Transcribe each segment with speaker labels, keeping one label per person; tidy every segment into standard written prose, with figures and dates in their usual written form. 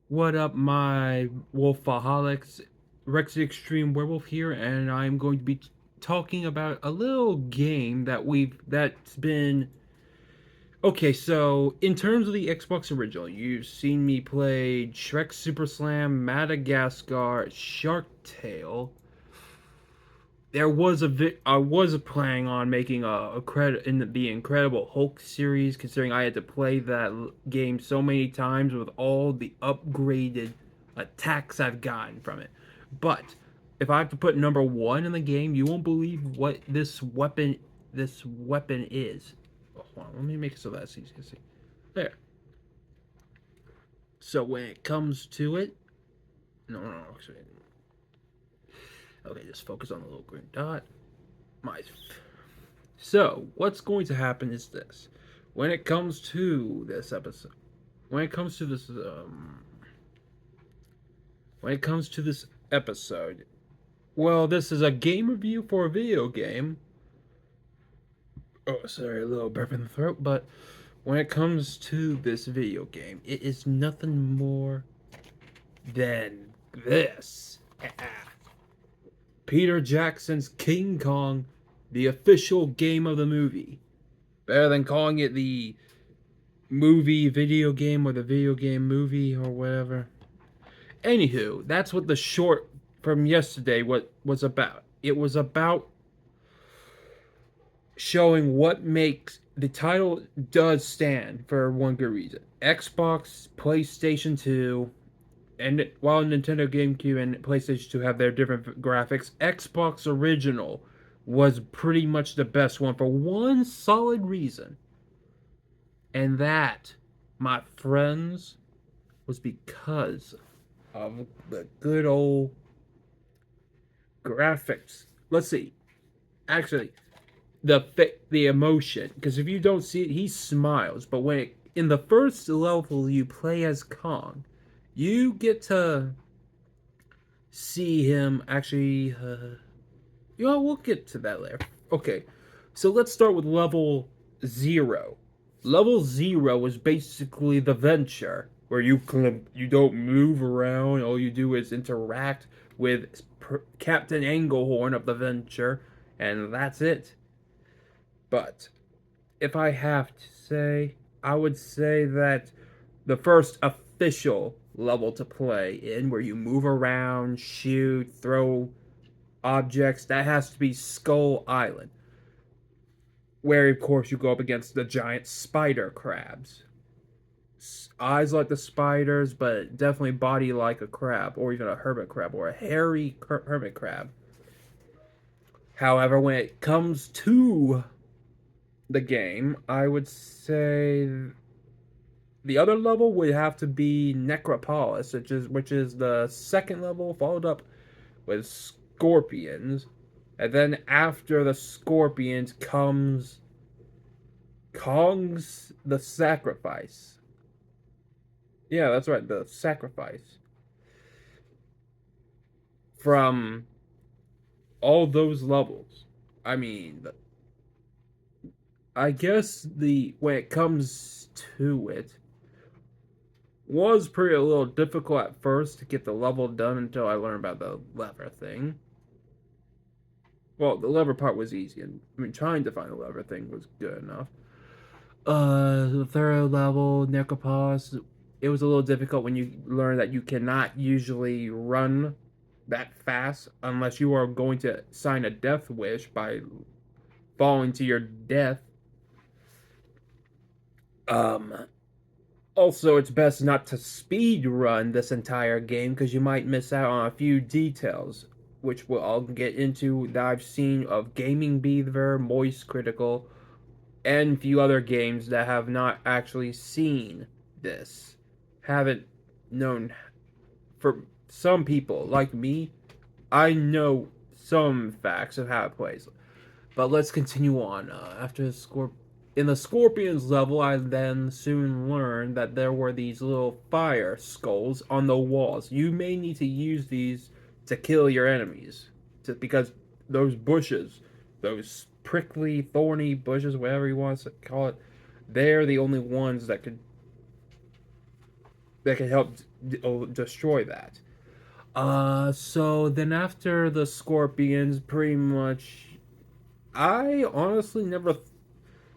Speaker 1: What up, my wolfaholics? Rex the Extreme Werewolf here, and I'm going to be talking about a little game that's been okay. So, in terms of the Xbox original, you've seen me play Shrek Super Slam, Madagascar, Shark Tale. I was planning on making a credit in the Incredible Hulk series, considering I had to play that game so many times with all the upgraded attacks I've gotten from it. But if I have to put number one in the game, you won't believe what this weapon is. Oh, hold on, let me make it so that's easy to see. There. So when it comes to it, no, actually, okay, just focus on the little green dot. My So, what's going to happen is this. When it comes to this episode, when it comes to this, when it comes to this episode, well, this is a game review for a video game. Oh, sorry, a little burp in the throat, but when it comes to this video game, it is nothing more than this. Peter Jackson's King Kong, the official game of the movie. Better than calling it the movie video game or the video game movie or whatever. Anywho, that's what the short from yesterday what was about. It was about showing what makes the title does stand for one good reason. Xbox, PlayStation 2, and while Nintendo GameCube and PlayStation 2 have their different graphics, Xbox original was pretty much the best one for one solid reason. And that, my friends, was because of the good old graphics. Let's see. Actually, the emotion, because if you don't see it, he smiles. But in the first level you play as Kong, you get to see him actually. We'll get to that later. Okay, so let's start with level 0. Level 0 is basically the venture where you don't move around. All you do is interact with Captain Englehorn of the venture, and that's it. But if I have to say, I would say that the first official level to play in, where you move around, shoot, throw objects, that has to be Skull Island, where of course you go up against the giant spider crabs. Eyes like the spiders, but definitely body like a crab, or even a hermit crab, or a hairy hermit crab. However, when it comes to the game, I would say the other level would have to be Necropolis, which is the second level, followed up with Scorpions, and then after the Scorpions comes Kong's the Sacrifice. Yeah, that's right, the Sacrifice. From all those levels, I mean, I guess the when it comes to it, was pretty a little difficult at first to get the level done until I learned about the lever thing. Well, the lever part was easy, and I mean, trying to find the lever thing was good enough. The third level, Necropos, it was a little difficult when you learn that you cannot usually run that fast unless you are going to sign a death wish by falling to your death. Um, Also, it's best not to speed run this entire game because you might miss out on a few details, which I'll get into that I've seen of Gaming Beaver, Moist Critical, and a few other games that have not actually seen this. Haven't known. For some people like me, I know some facts of how it plays. But let's continue on. After in the Scorpions level, I then soon learned that there were these little fire skulls on the walls. You may need to use these to kill your enemies, because those bushes, those prickly, thorny bushes, whatever you want to call it, they're the only ones that could that can help destroy that. So then after the Scorpions, pretty much, I honestly never.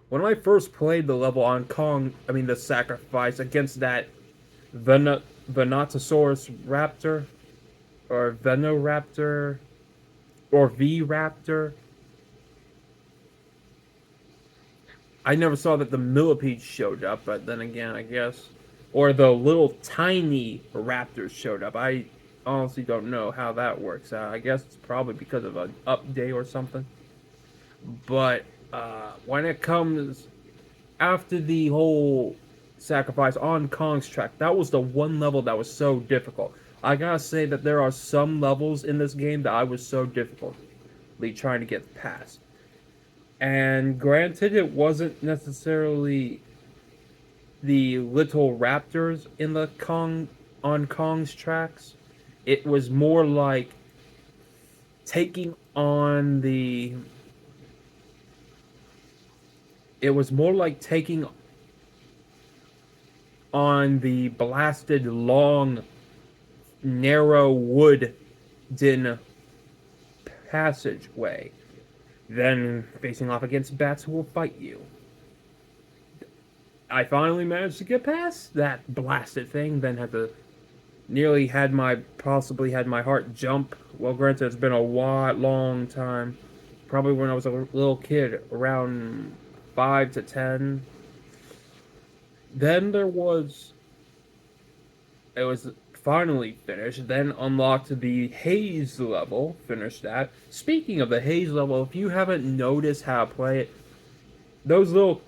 Speaker 1: When I first played the level on Kong, I mean the sacrifice against that Venatosaurus Raptor, or Venoraptor, or V Raptor, I never saw that the millipedes showed up, but then again, I guess. Or the little tiny raptors showed up. I honestly don't know how that works out. I guess it's probably because of an update or something. But when it comes after the whole sacrifice on Kong's track, that was the one level that was so difficult. I gotta say that there are some levels in this game that I was so difficultly trying to get past. And granted, it wasn't necessarily the little raptors in the Kong on Kong's tracks. It was more like taking on the. It was more like taking on the blasted, long, narrow wooden passageway, then facing off against bats who will fight you. I finally managed to get past that blasted thing, then had to possibly had my heart jump. Well, granted, it's been a long time. Probably when I was a little kid, around 5 to 10. Then it was finally finished, then unlocked the Haze level, finished that. Speaking of the Haze level, if you haven't noticed how to play it, those little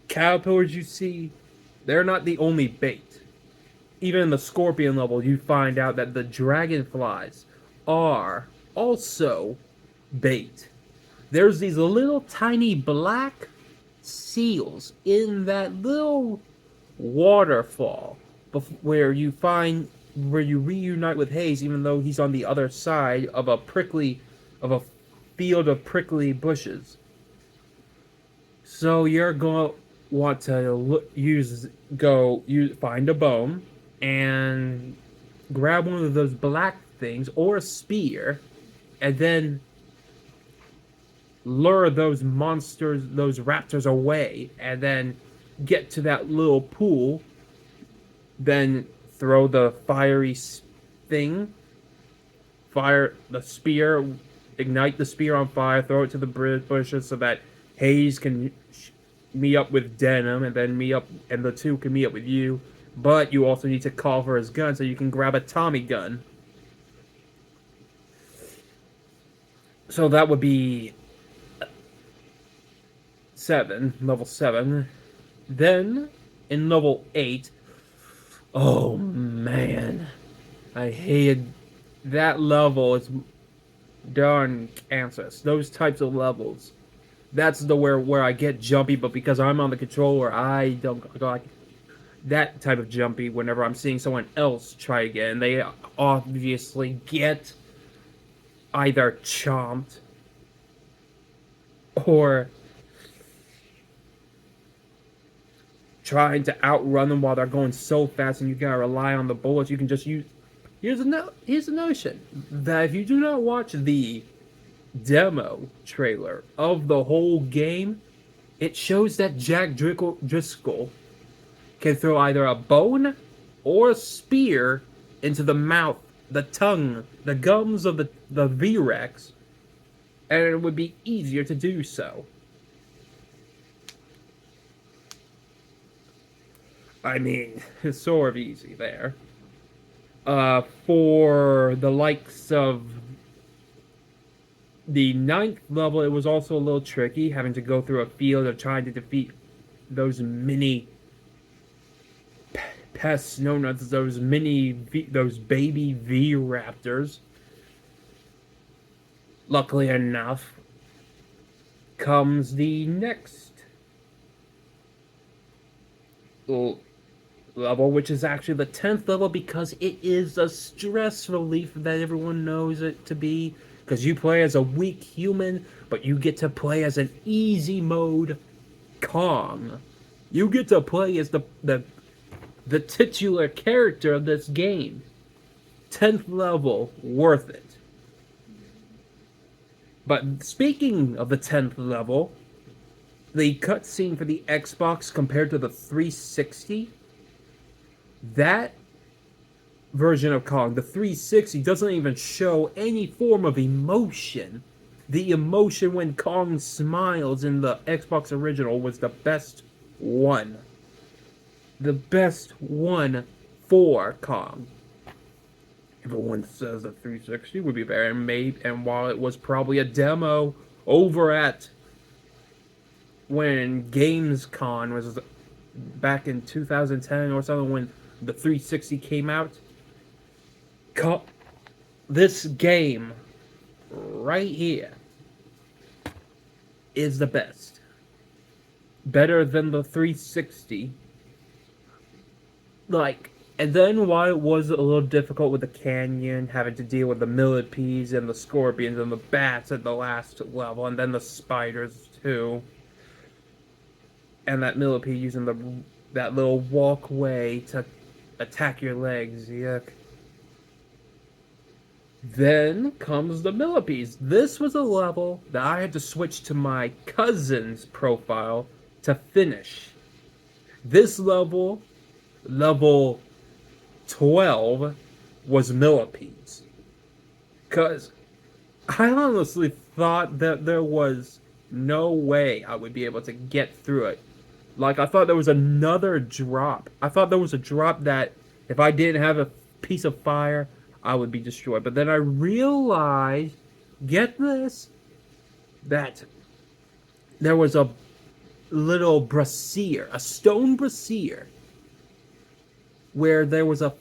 Speaker 1: caterpillars you see, they're not the only bait. Even in the Scorpion level, you find out that the dragonflies are also bait. There's these little tiny black seals in that little waterfall where you reunite with Haze, even though he's on the other side of a field of prickly bushes. So you're going to want to find a bone and grab one of those black things or a spear, and then lure those raptors away, and then get to that little pool, then throw the fiery thing, fire the spear, ignite the spear on fire, throw it to the bushes so that Haze can meet up with Denim, and then the two can meet up with you. But you also need to call for his gun so you can grab a Tommy gun. So that would be level 7. Then, in level 8, oh man, I hated that level. It's darn Kansas. Those types of levels. That's where I get jumpy, but because I'm on the controller, I don't like that type of jumpy whenever I'm seeing someone else try again. They obviously get either chomped or trying to outrun them while they're going so fast, and you gotta rely on the bullets. You can just use. Here's the notion that if you do not watch the demo trailer of the whole game, it shows that Jack Driscoll can throw either a bone or a spear into the mouth, the tongue, the gums of the V-Rex, and it would be easier to do so. I mean, it's sort of easy there. For the likes of the 9th level, it was also a little tricky, having to go through a field of trying to defeat those mini pests known as those baby V-Raptors. Luckily enough, comes the next level, which is actually the 10th level, because it is a stress relief that everyone knows it to be. Because you play as a weak human, but you get to play as an easy mode Kong. You get to play as the the titular character of this game. 10th level, worth it. But speaking of the 10th level, the cutscene for the Xbox compared to the 360, that version of Kong, the 360, doesn't even show any form of emotion. The emotion when Kong smiles in the Xbox original was the best one. The best one for Kong. Everyone says the 360 would be better, and while it was probably a demo over at when Gamescom was back in 2010 or something, when the 360 came out, this game right here is the best. Better than the 360. And then while it was a little difficult with the canyon, having to deal with the millipedes and the scorpions and the bats at the last level, and then the spiders too, and that millipede using that little walkway to attack your legs, yuck. Then comes the millipedes. This was a level that I had to switch to my cousin's profile to finish. This level 12, was millipedes. Because I honestly thought that there was no way I would be able to get through it. Like, I thought there was another drop. I thought there was a drop that if I didn't have a piece of fire, I would be destroyed. But then I realized, get this, that there was a little brazier, a stone brazier, where there was a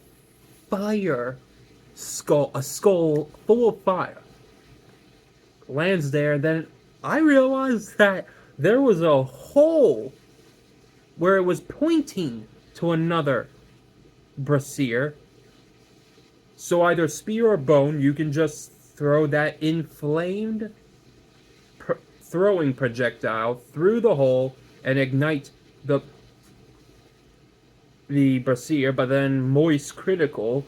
Speaker 1: skull full of fire. Lands there, and then I realized that there was a hole where it was pointing to another brazier. So either spear or bone, you can just throw that inflamed throwing projectile through the hole and ignite the brazier. But then Moist Critical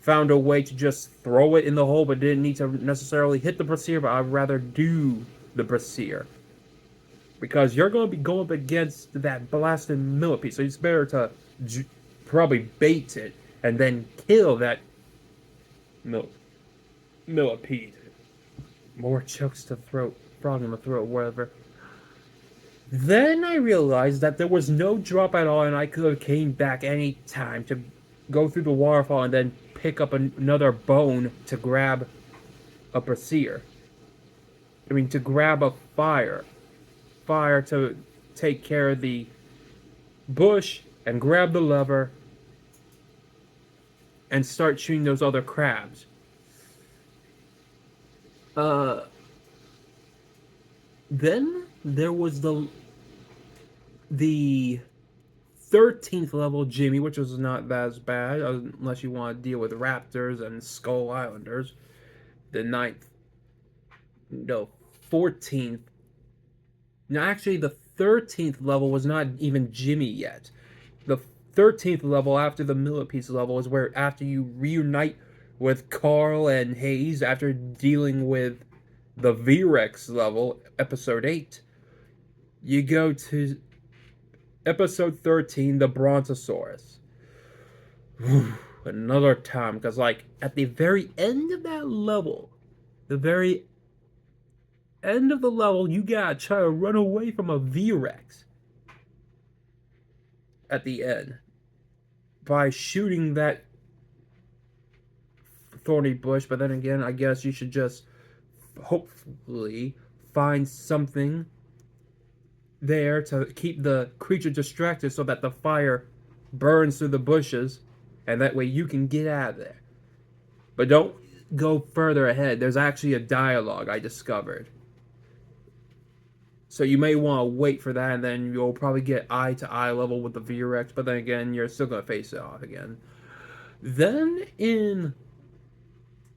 Speaker 1: found a way to just throw it in the hole, but didn't need to necessarily hit the brazier, but I'd rather do the brazier. Because you're going to be going up against that blasted millipede, so it's better to probably bait it and then kill that millipede. More chokes to throat, frog in the throat, whatever. Then I realized that there was no drop at all, and I could have came back any time to go through the waterfall and then pick up another bone to grab a brazier. To grab a fire to take care of the bush and grab the lever and start shooting those other crabs. Then there was the 13th level Jimmy, which was not as bad, unless you want to deal with raptors and Skull Islanders. The 14th. No, actually, the 13th level was not even Jimmy yet. The 13th level, after the millipedes level, is where after you reunite with Carl and Hayes, after dealing with the V-Rex level, episode 8, you go to episode 13, the Brontosaurus. Another time, because at the very end of that level, you gotta try to run away from a V-Rex at the end by shooting that thorny bush. But then again, I guess you should just hopefully find something there to keep the creature distracted so that the fire burns through the bushes, and that way you can get out of there. But don't go further ahead. There's actually a dialogue I discovered. So you may want to wait for that, and then you'll probably get eye-to-eye level with the V-Rex, but then again, you're still going to face it off again. Then in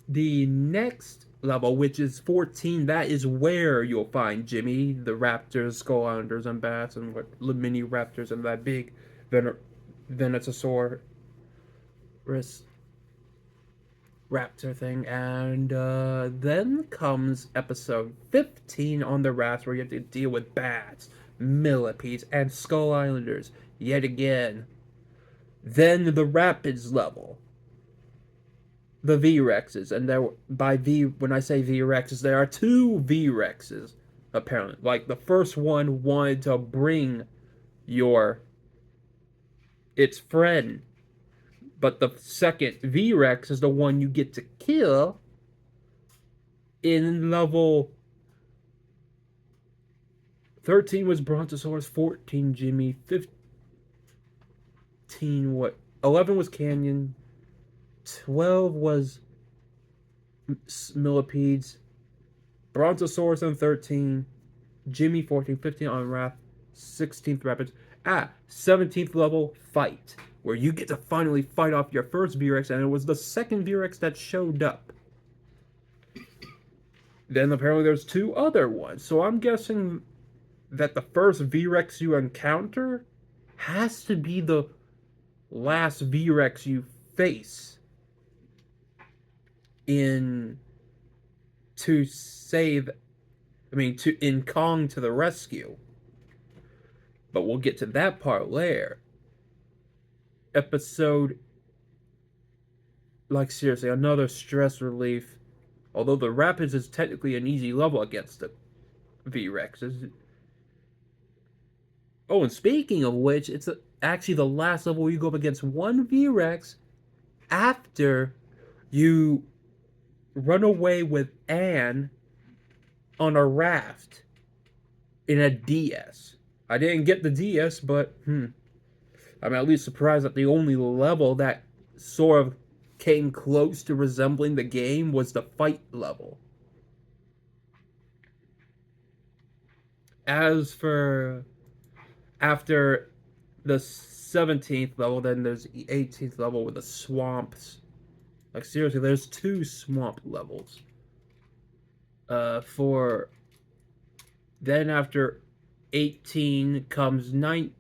Speaker 1: the next level, which is 14, that is where you'll find Jimmy, the raptors, skull islanders, and bats, and mini raptors, and that big Venusaurus raptor thing, and then comes episode 15 on the rafts, where you have to deal with bats, millipedes, and skull islanders yet again. Then the rapids level, the V-Rexes, and there when I say V-Rexes, there are two V-Rexes apparently. Like the first one wanted to bring its friend, but the second V-Rex is the one you get to kill in level 13 was Brontosaurus, 14 Jimmy, 15 what? 11 was Canyon, 12 was Millipedes, Brontosaurus on 13, Jimmy 14, 15 on Raft, 16th Rapids. 17th level fight, where you get to finally fight off your first V-Rex, and it was the second V-Rex that showed up. Then apparently there's two other ones, so I'm guessing that the first V-Rex you encounter has to be the last V-Rex you face in Kong to the rescue. But we'll get to that part later. Episode, like seriously, another stress relief. Although the Rapids is technically an easy level against the V-Rexes. Oh, and speaking of which, it's actually the last level where you go up against one V-Rex after you run away with Anne on a raft in a DS. I didn't get the DS, but I'm at least surprised that the only level that sort of came close to resembling the game was the fight level. As for after the 17th level, then there's the 18th level with the swamps. Like seriously, there's two swamp levels. For then after 18 comes 19,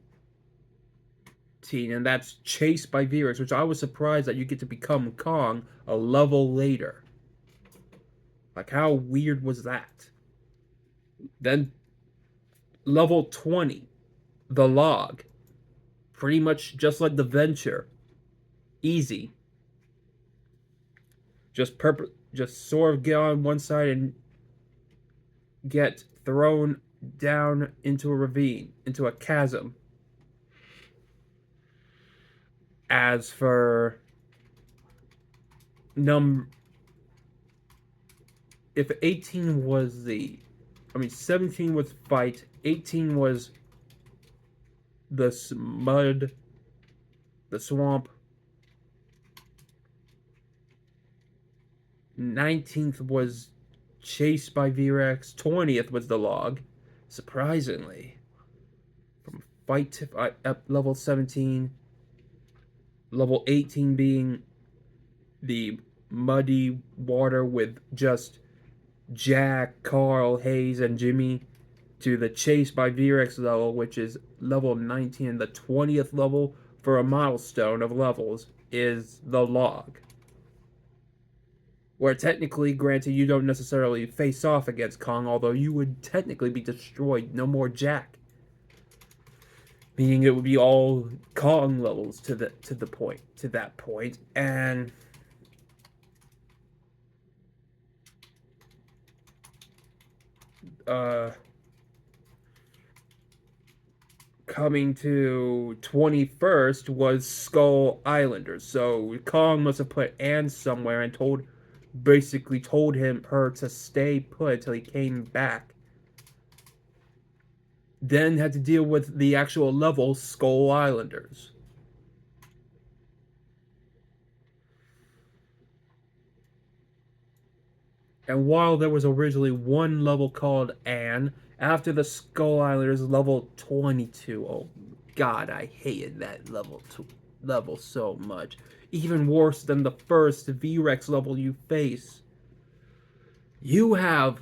Speaker 1: and that's chased by V-Rex, which I was surprised that you get to become Kong a level later. Like, how weird was that? Then level 20, the log. Pretty much just like the Venture. Easy. Just sort of get on one side and get thrown down into a ravine, into a chasm. As for if 18 was 17 was fight, 18 was the mud, the swamp, 19th was chased by V-Rex, 20th was the log, surprisingly. From fight to level 17, level 18 being the muddy water with just Jack, Carl, Hayes, and Jimmy, to the chase by V-Rex level, which is level 19, and the 20th level for a milestone of levels is the log. Where technically, granted, you don't necessarily face off against Kong, although you would technically be destroyed. No more Jack. Meaning it would be all Kong levels to that point. And coming to 21st was Skull Islanders. So Kong must have put Anne somewhere and told her to stay put until he came back. Then had to deal with the actual level Skull Islanders. And while there was originally one level called Anne, after the Skull Islanders, level 22. Oh god, I hated that level so much. Even worse than the first V-Rex level you face. You have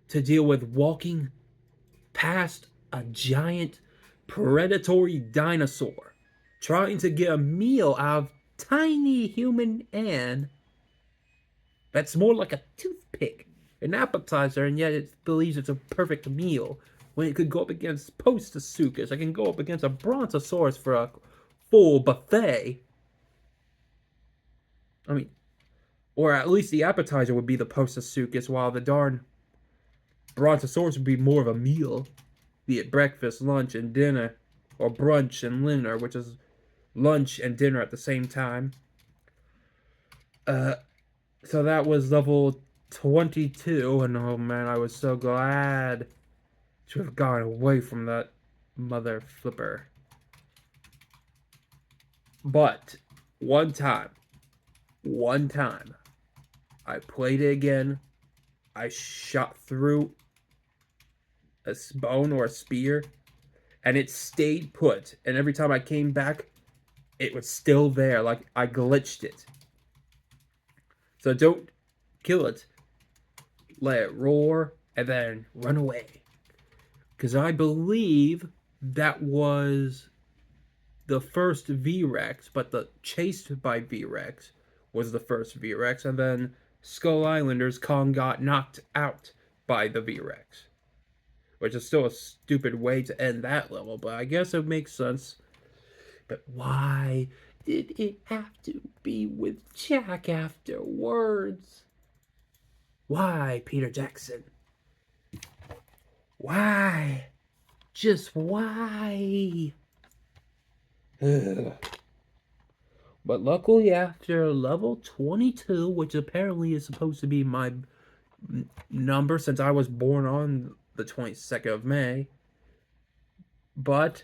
Speaker 1: to deal with walking past a giant predatory dinosaur trying to get a meal out of tiny human Anne that's more like a toothpick, an appetizer, and yet it believes it's a perfect meal when it could go up against Postosuchus. I can go up against a Brontosaurus for a full buffet. I mean, or at least the appetizer would be the Postosuchus, while the darn Brontosaurus would be more of a meal, be it breakfast, lunch, and dinner, or brunch and dinner, which is lunch and dinner at the same time. So that was level 22, and oh man, I was so glad to have gone away from that mother flipper. But one time, I played it again. I shot through a bone or a spear, and it stayed put. And every time I came back, it was still there. Like I glitched it. So don't kill it. Let it roar and then run away. Because I believe that was the first V-Rex, but the chased by V-Rex was the first V-Rex, and then Skull Islanders Kong got knocked out by the V-Rex. Which is still a stupid way to end that level, but I guess it makes sense. But why did it have to be with Jack afterwards? Why, Peter Jackson? Why? Just why? Ugh. But luckily, after level 22, which apparently is supposed to be my number since I was born on the 22nd of May, but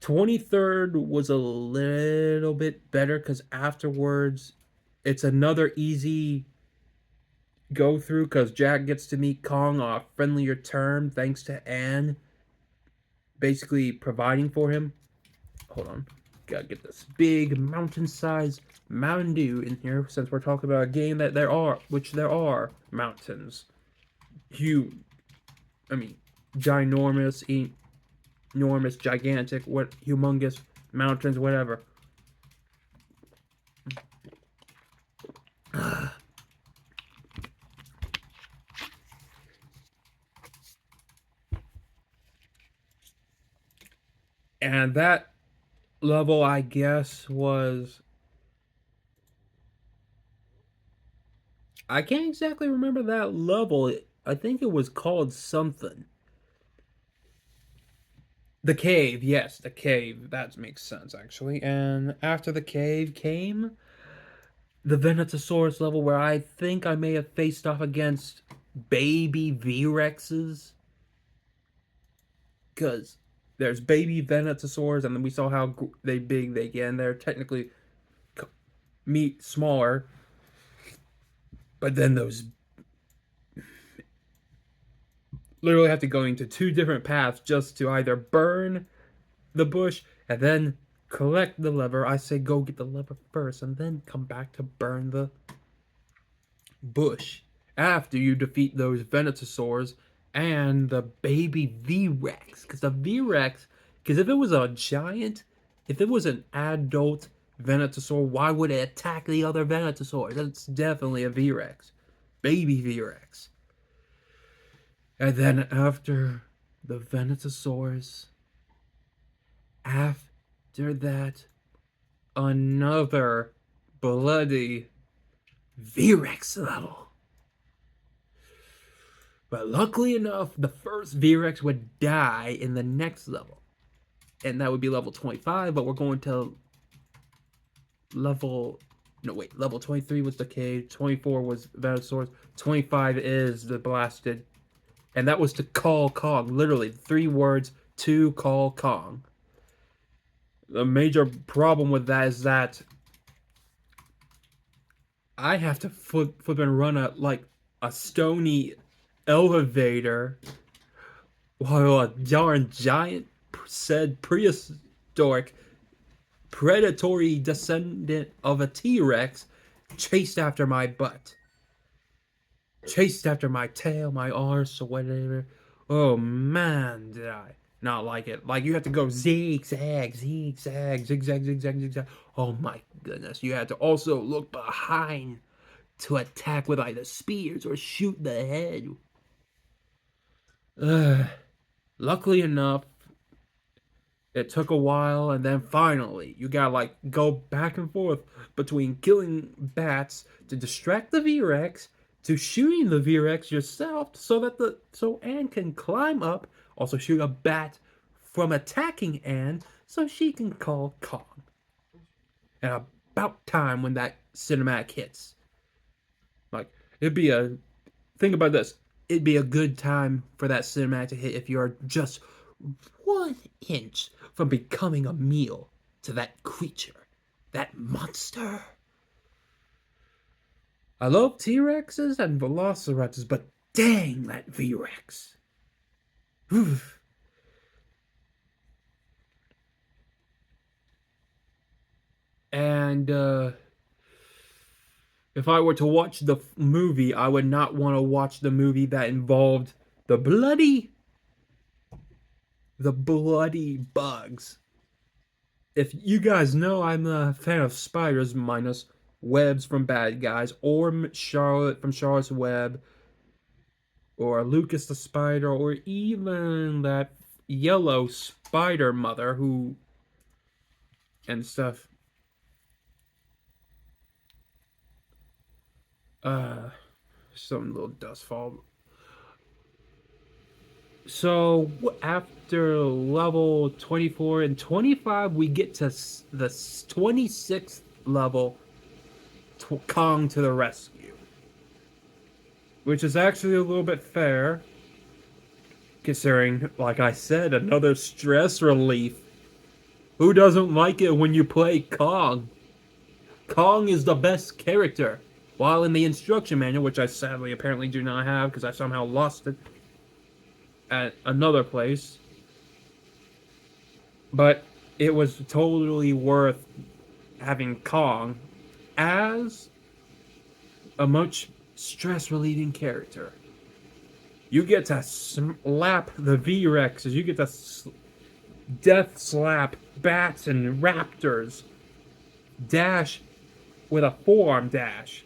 Speaker 1: 23rd was a little bit better because afterwards it's another easy go through because Jack gets to meet Kong on a friendlier term thanks to Anne basically providing for him. Hold on. Gotta get this big mountain-sized Mountain Dew in here since we're talking about a game that there are mountains. Huge. I mean, ginormous, enormous, gigantic, humongous mountains, whatever. And that level, I guess, was... I can't exactly remember that level. I think it was called something. The cave, yes, the cave. That makes sense, actually. And after the cave came the Venatosaurus level, where I think I may have faced off against baby V-Rexes. Because there's baby Venatosaurs, and then we saw how big they get, and they're technically meat smaller. But then those literally have to go into two different paths just to either burn the bush and then collect the lever. I say go get the lever first and then come back to burn the bush after you defeat those Venatosaurs and the baby V-Rex. Because the V-Rex, because if it was a giant, if it was an adult Venatosaur, why would it attack the other Venatosaurs? That's definitely a V-Rex. Baby V-Rex. And then after the Venatosaurus, after that, another bloody V-Rex level. But luckily enough, the first V-Rex would die in the next level. And that would be level 25, but we're going to level 23 was the cave, 24 was Venatosaurus, 25 is the blasted. And that was to call Kong. Literally, 3 words to call Kong. The major problem with that is that I have to flip and run a stony elevator while a darn giant said prehistoric predatory descendant of a T-Rex chased after my butt. Chased after my tail, my arse, or whatever. Oh man, did I not like it. Like, you have to go zigzag, zigzag, zigzag, zigzag, zigzag. Oh my goodness. You have to also look behind to attack with either spears or shoot the head. Luckily enough, it took a while, and then finally, you gotta like go back and forth between killing bats to distract the V-Rex to shooting the V-Rex yourself so Anne can climb up, also shoot a bat from attacking Anne so she can call Kong. And about time when that cinematic hits. Like, think about this. It'd be a good time for that cinematic to hit if you're just 1 inch from becoming a meal to that creature, that monster. I love T-Rexes and Velociraptors, but dang that V-Rex. And if I were to watch the movie, I would not want to watch the movie that involved the bloody bugs. If you guys know, I'm a fan of spiders minus webs from Bad Guys, or Charlotte from Charlotte's Web, or Lucas the Spider, or even that yellow spider mother who and stuff. Some little dust fall. So after level 24 and 25, we get to the 26th level, Kong to the rescue. Which is actually a little bit fair, considering, like I said, another stress relief. Who doesn't like it when you play Kong? Kong is the best character. While in the instruction manual, which I sadly apparently do not have because I somehow lost it at another place, but it was totally worth having Kong as a much stress-relieving character. You get to slap the V-Rexes, you get to death slap bats and raptors, dash with a forearm dash,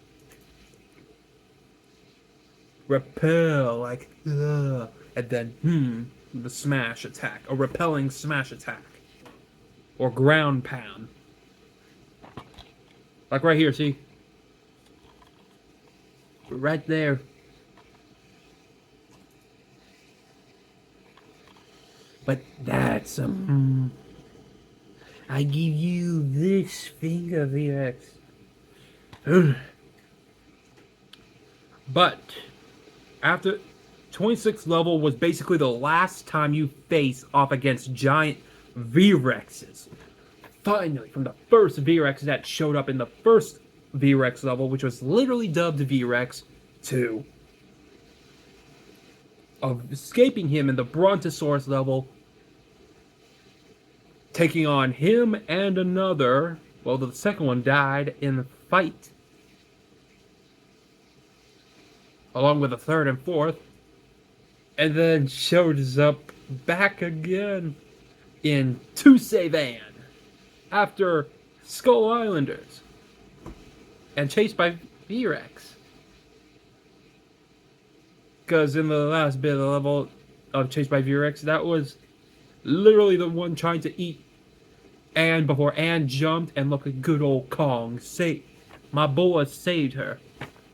Speaker 1: repel, like, ugh. And then, the smash attack. A repelling smash attack. Or ground pound. Like right here, see? Right there. But that's I give you this finger, V-Rex. But after 26th level was basically the last time you face off against giant V-Rexes. Finally, from the first V-Rex that showed up in the first V-Rex level, which was literally dubbed V-Rex 2, of escaping him in the Brontosaurus level, taking on him and another, well, the second one died in the fight, along with the third and fourth, and then shows up back again in To Save Anne after Skull Islanders and chased by V-Rex. Because in the last bit of the level of Chased by V-Rex, that was literally the one trying to eat Anne before Anne jumped and looked at good old Kong. My boy saved her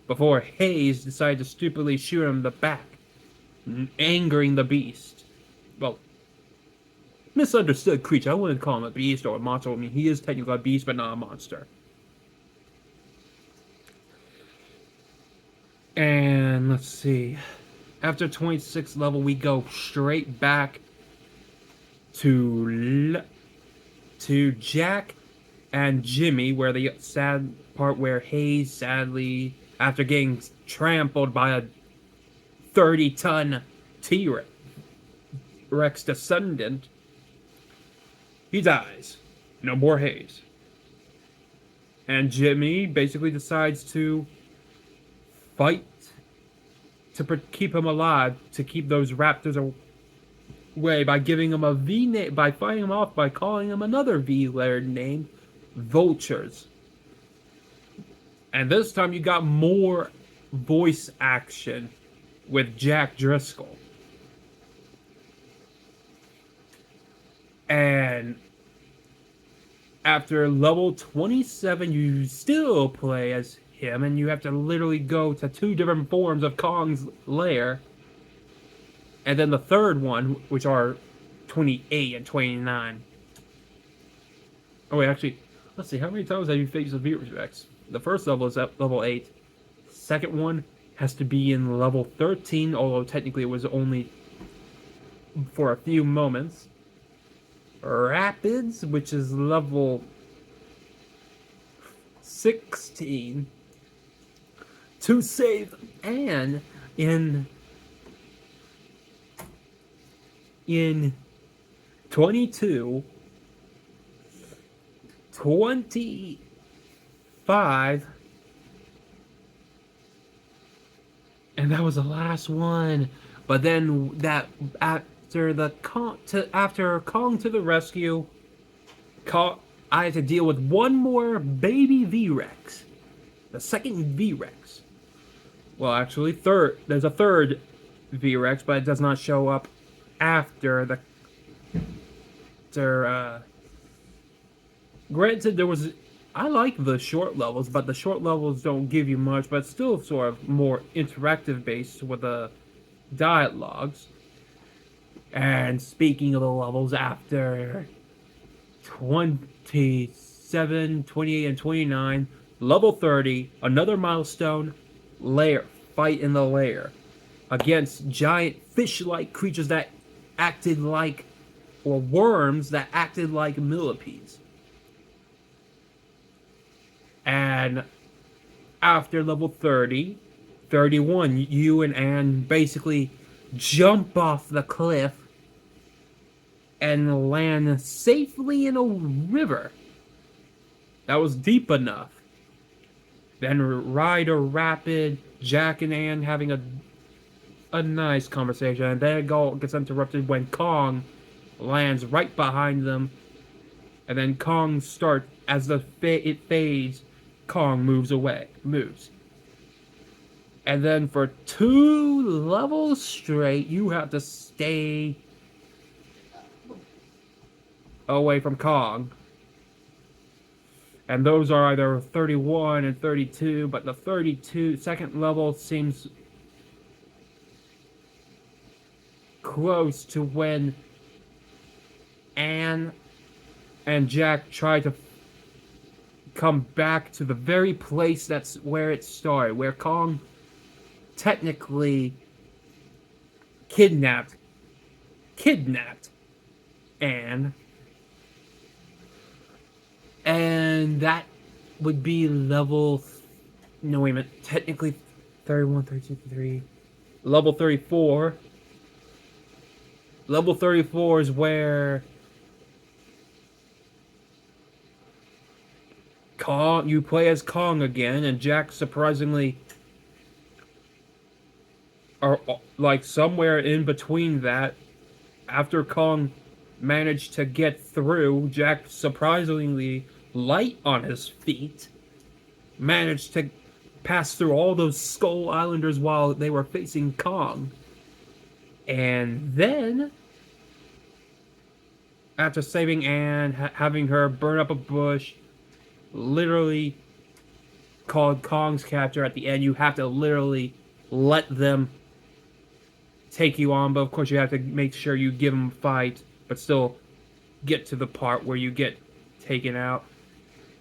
Speaker 1: before Hayes decided to stupidly shoot him in the back, angering the beast. Well, misunderstood creature. I wouldn't call him a beast or a monster. I mean, he is technically a beast, but not a monster. And let's see. After 26th level, we go straight back to Jack and Jimmy, where the sad part where Hayes, sadly, after getting trampled by a 30-ton T-Rex descendant, he dies. No more Hayes. And Jimmy basically decides to fight to keep him alive, to keep those raptors way by giving him a V name, by fighting him off by calling him another V-lettered name, Vultures. And this time you got more voice action with Jack Driscoll. And after level 27, you still play as him, and you have to literally go to 2 different forms of Kong's lair. And then the third one, which are 28 and 29. Oh wait, actually, let's see, how many times have you faced the V-Rex? The first level is at level 8. Second one has to be in level 13, although technically it was only for a few moments. Rapids, which is level 16. To save Anne in 22, 25, and that was the last one. But then that after Kong to the rescue, I had to deal with one more baby V-Rex, the second V-Rex. Well, actually, there's a third V-Rex, but it does not show up after the. Granted, I like the short levels, but the short levels don't give you much, but still sort of more interactive based with the dialogues. And speaking of the levels, after 27, 28, and 29, level 30, another milestone, fight in the lair against giant fish-like creatures that acted like, or worms that acted like millipedes. And after level 30, 31, you and Anne basically jump off the cliff and land safely in a river that was deep enough. Then ride a rapid, Jack and Anne having a nice conversation, and then it gets interrupted when Kong lands right behind them, and then Kong starts, as it fades, Kong moves. And then for 2 levels straight, you have to stay away from Kong. And those are either 31 and 32, but the 32 second level seems close to when Anne and Jack try to come back to the very place that's where it started, where Kong technically kidnapped Anne. And that would be level... No, wait a minute. Technically 31, 32, 33... Level 34. Level 34 is where you play as Kong again, and Jack surprisingly, or like somewhere in between that, after Kong managed to get through, Jack surprisingly light on his feet, managed to pass through all those Skull Islanders while they were facing Kong. And then, after saving Anne, having her burn up a bush, literally called Kong's capture at the end, you have to literally let them take you on, but of course you have to make sure you give them a fight, but still get to the part where you get taken out.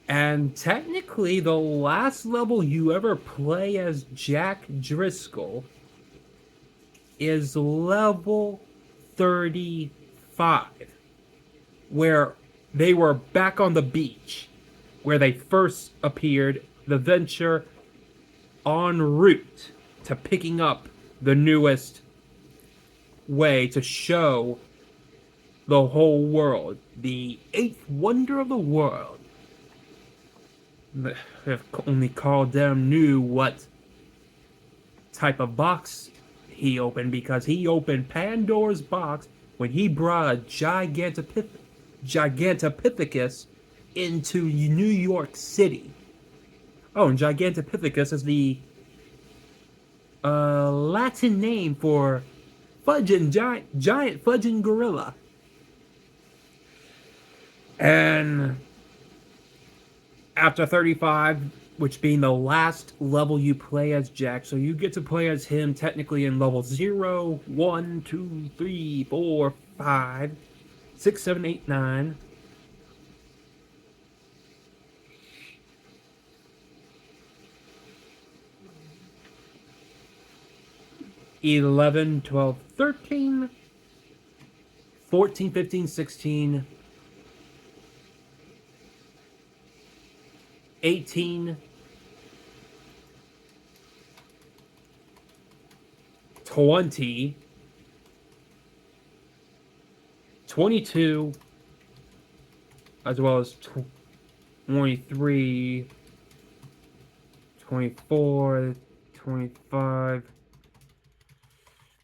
Speaker 1: And technically, the last level you ever play as Jack Driscoll is level 35, where they were back on the beach, where they first appeared, the venture en route to picking up the newest way to show the whole world, the 8th wonder of the world. If only Carl Dem knew what type of box he opened, because he opened Pandora's box when he brought a Gigantopithecus into New York City. Oh, and Gigantopithecus is the Latin name for giant fudging gorilla. And after 35, which being the last level you play as Jack, so you get to play as him technically in level 0, 1, 2, 3, 4, 5, 6, 7, 8, 9. 11, 12, 13, 14, 15, 16, 18, 20, 22, as well as 23, 24, 25.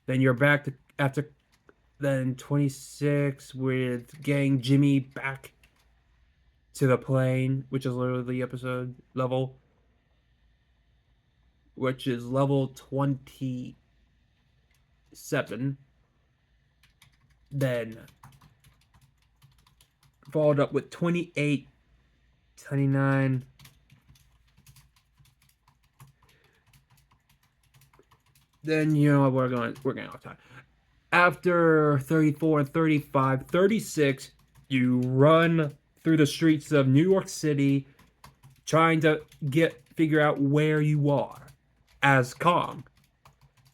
Speaker 1: Then you're back to after then 26 with getting Jimmy back to the plane, which is literally the episode level, which is level 27. Then followed up with 28, 29. Then we're going off time. After 34 and 35, 36, you run through the streets of New York City trying to figure out where you are as Kong.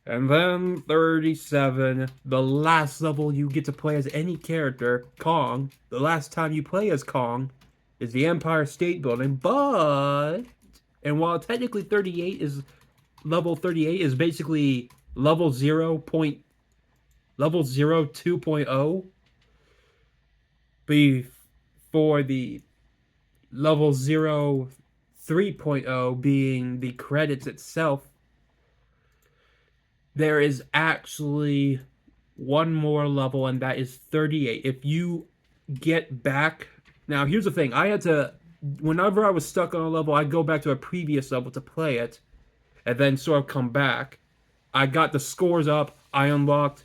Speaker 1: And then 37, the last level you get to play as any character, Kong. The last time you play as Kong is the Empire State Building, and while technically 38 is level 38 is basically level 2.0 before the level 0 3.0 being the credits itself. There is actually one more level, and that is 38. If you get back... Now, here's the thing. Whenever I was stuck on a level, I'd go back to a previous level to play it, and then sort of come back. I got the scores up. I unlocked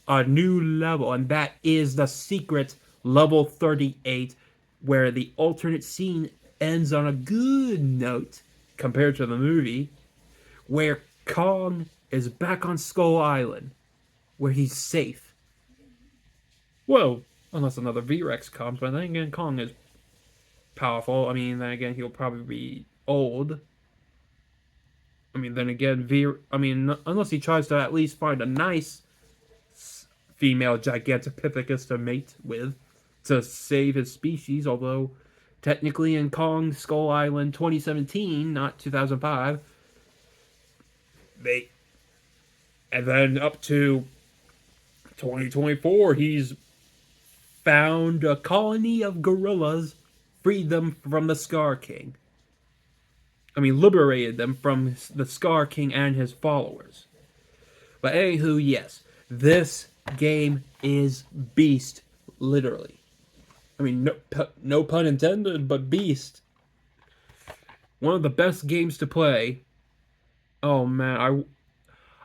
Speaker 1: a new level, and that is the secret level 38, where the alternate scene ends on a good note compared to the movie, where Kong is back on Skull Island, where he's safe. Well, unless another V-Rex comes, but then again, Kong is powerful. I mean, then again, he'll probably be old. I mean, then again, unless he tries to at least find a nice female Gigantopithecus to mate with to save his species, although technically in Kong Skull Island 2017, not 2005, and then up to 2024, he's found a colony of gorillas, freed them from the Scar King. Liberated them from the Scar King and his followers. But anywho, yes, this game is beast, literally. No pun intended, but beast. One of the best games to play. Oh man,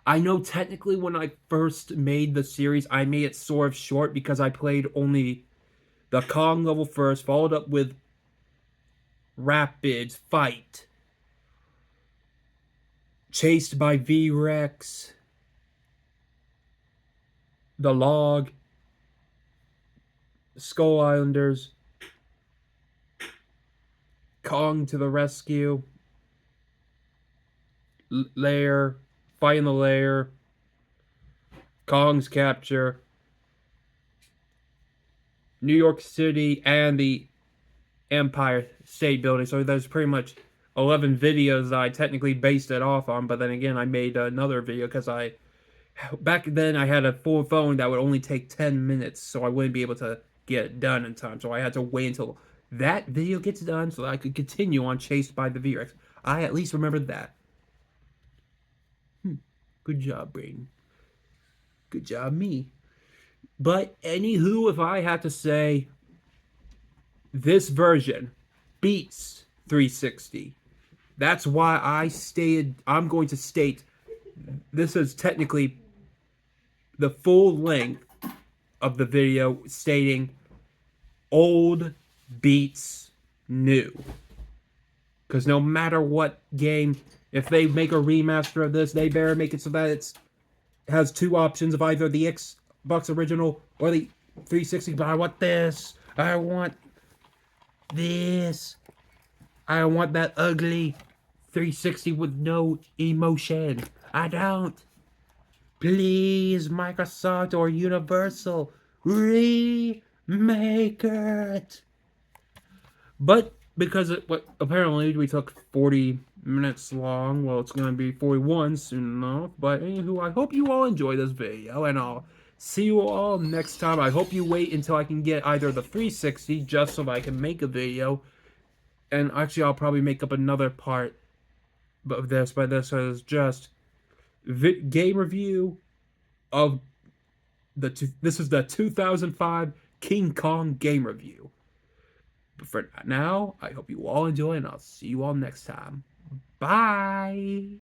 Speaker 1: I know technically when I first made the series, I made it sort of short because I played only the Kong level first, followed up with Rapids, Fight, Chased by V-Rex, The Log, Skull Islanders, Kong to the Rescue, Lair, Fight in the Lair, Kong's Capture, New York City, and the Empire State Building. So there's pretty much 11 videos that I technically based it off on, but then again, I made another video because back then I had a full phone that would only take 10 minutes, so I wouldn't be able to get it done in time. So I had to wait until that video gets done so that I could continue on Chased by the V-Rex. I at least remembered that. Good job, Brayden. Good job, me. But anywho, if I had to say, this version beats 360. That's why I'm going to state this is technically the full length of the video stating old beats new. Because no matter what game, if they make a remaster of this, they better make it so that it has two options of either the Xbox original or the 360. But I want this. I want this. I want that ugly 360 with no emotion. I don't. Please, Microsoft or Universal, remake it. But because apparently we took 40 minutes long, well, it's going to be 41 soon enough. But anywho, I hope you all enjoy this video, and I'll see you all next time. I hope you wait until I can get either the 360 just so that I can make a video. And actually, I'll probably make up another part of this, but this is just game review of this is the 2005 King Kong game review. But for now, I hope you all enjoy, and I'll see you all next time. Bye!